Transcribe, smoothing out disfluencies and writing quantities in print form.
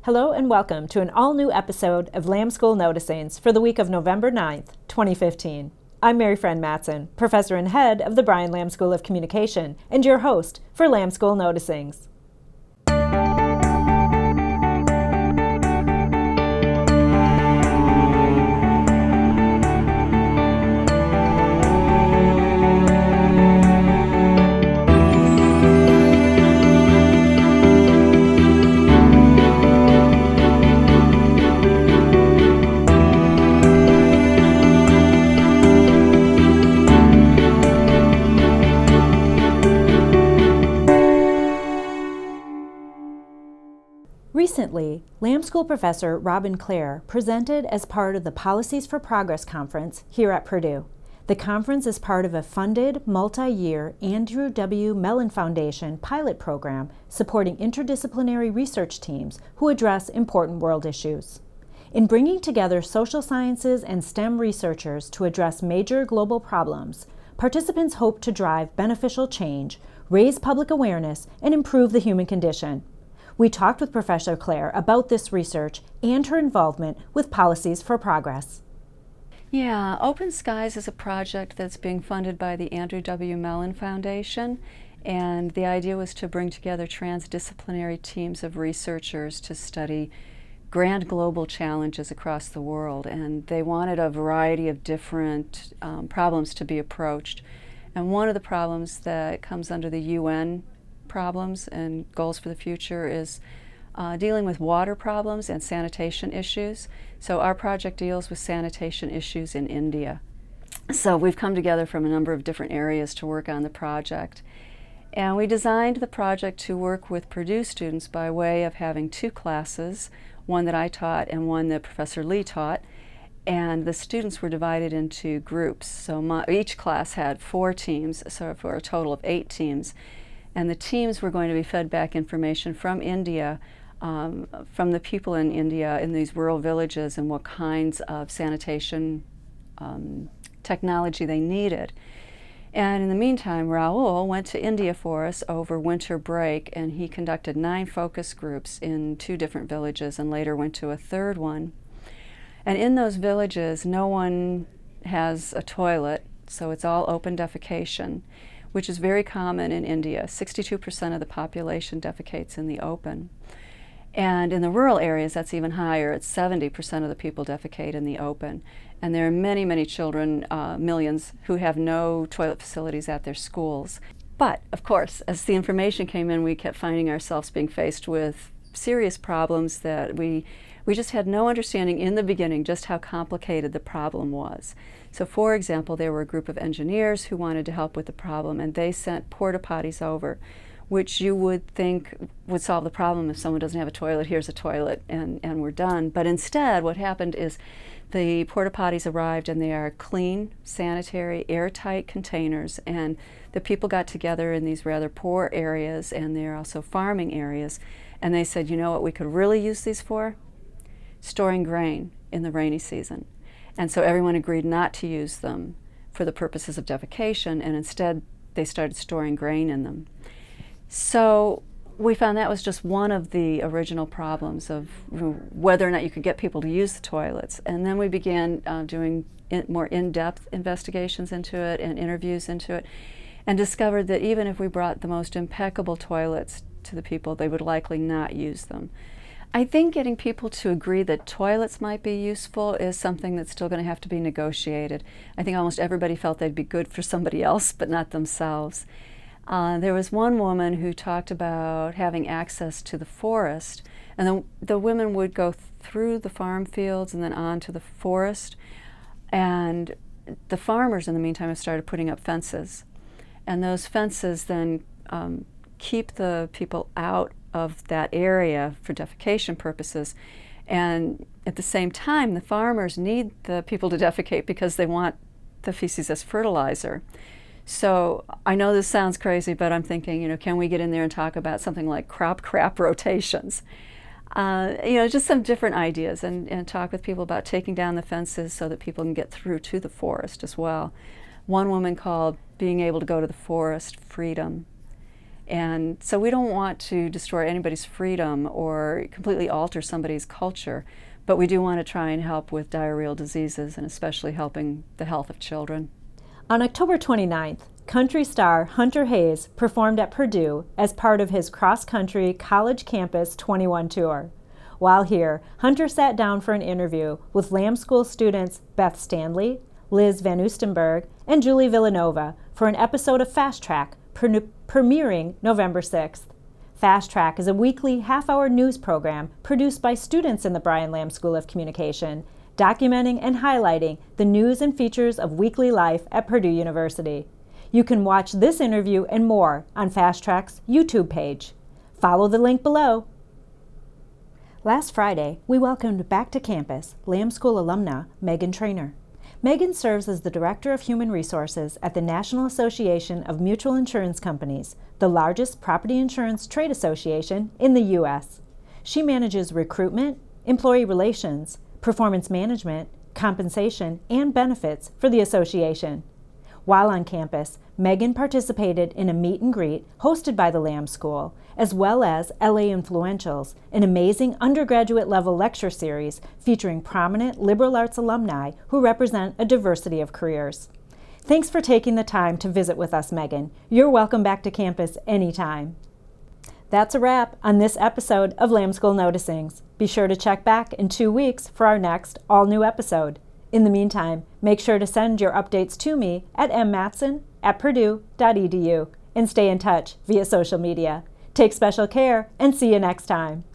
Hello and welcome to an all-new episode of Lamb School Noticings for the week of November 9th, 2015. I'm Mary Fran Matson, professor and head of the Brian Lamb School of Communication, and your host for Lamb School Noticings. Recently, Lamb School professor Robin Clare presented as part of the Policies for Progress conference here at Purdue. The conference is part of a funded, multi-year Andrew W. Mellon Foundation pilot program supporting interdisciplinary research teams who address important world issues. In bringing together social sciences and STEM researchers to address major global problems, participants hope to drive beneficial change, raise public awareness, and improve the human condition. We talked with Professor Clare about this research and her involvement with Policies for Progress. Yeah, Open Skies is a project that's being funded by the Andrew W. Mellon Foundation, and the idea was to bring together transdisciplinary teams of researchers to study grand global challenges across the world, and they wanted a variety of different problems to be approached. And one of the problems that comes under the UN problems and goals for the future is dealing with water problems and sanitation issues. So our project deals with sanitation issues in India. So we've come together from a number of different areas to work on the project. And we designed the project to work with Purdue students by way of having two classes, one that I taught and one that Professor Lee taught. And the students were divided into groups. So each class had 4 teams, so for a total of 8 teams. And the teams were going to be fed back information from India, from the people in India in these rural villages and what kinds of sanitation technology they needed. And in the meantime, Raul went to India for us over winter break, and he conducted 9 focus groups in 2 different villages and later went to a third one. And in those villages, no one has a toilet, so it's all open defecation, which is very common in India. 62% of the population defecates in the open. And in the rural areas, that's even higher. It's 70% of the people defecate in the open. And there are many, many children, millions, who have no toilet facilities at their schools. But, of course, as the information came in, we kept finding ourselves being faced with serious problems that we just had no understanding in the beginning just how complicated the problem was. So for example, there were a group of engineers who wanted to help with the problem, and they sent porta potties over, which you would think would solve the problem. If someone doesn't have a toilet, here's a toilet, and we're done. But instead, what happened is the porta potties arrived, and they are clean, sanitary, airtight containers, and the people got together in these rather poor areas, and they're also farming areas, and they said, you know what we could really use these for? Storing grain in the rainy season. And so everyone agreed not to use them for the purposes of defecation, and instead they started storing grain in them. So we found that was just one of the original problems of whether or not you could get people to use the toilets. And then we began doing more in-depth investigations into it and interviews into it, and discovered that even if we brought the most impeccable toilets to the people, they would likely not use them. I think getting people to agree that toilets might be useful is something that's still going to have to be negotiated. I think almost everybody felt they'd be good for somebody else, but not themselves. There was one woman who talked about having access to the forest, and the women would go through the farm fields and then on to the forest, and the farmers in the meantime have started putting up fences, and those fences then keep the people out of that area for defecation purposes. And at the same time, the farmers need the people to defecate because they want the feces as fertilizer. So I know this sounds crazy, but I'm thinking, can we get in there and talk about something like crop rotations? Just some different ideas, and talk with people about taking down the fences so that people can get through to the forest as well. One woman called being able to go to the forest freedom. And so we don't want to destroy anybody's freedom or completely alter somebody's culture, but we do want to try and help with diarrheal diseases and especially helping the health of children. On October 29th, country star Hunter Hayes performed at Purdue as part of his cross-country college campus 21 tour. While here, Hunter sat down for an interview with Lamb School students Beth Stanley, Liz Van Oostenburg, and Julie Villanova for an episode of Fast Track premiering November 6th. Fast Track is a weekly half-hour news program produced by students in the Brian Lamb School of Communication, documenting and highlighting the news and features of weekly life at Purdue University. You can watch this interview and more on Fast Track's YouTube page. Follow the link below. Last Friday, we welcomed back to campus Lamb School alumna Megan Trainer. Megan serves as the Director of Human Resources at the National Association of Mutual Insurance Companies, the largest property insurance trade association in the U.S. She manages recruitment, employee relations, performance management, compensation, and benefits for the association. While on campus, Megan participated in a meet and greet hosted by the Lamb School, as well as LA Influentials, an amazing undergraduate level lecture series featuring prominent liberal arts alumni who represent a diversity of careers. Thanks for taking the time to visit with us, Megan. You're welcome back to campus anytime. That's a wrap on this episode of Lamb School Noticings. Be sure to check back in 2 weeks for our next all-new episode. In the meantime, make sure to send your updates to me at mmatson@purdue.edu and stay in touch via social media. Take special care and see you next time.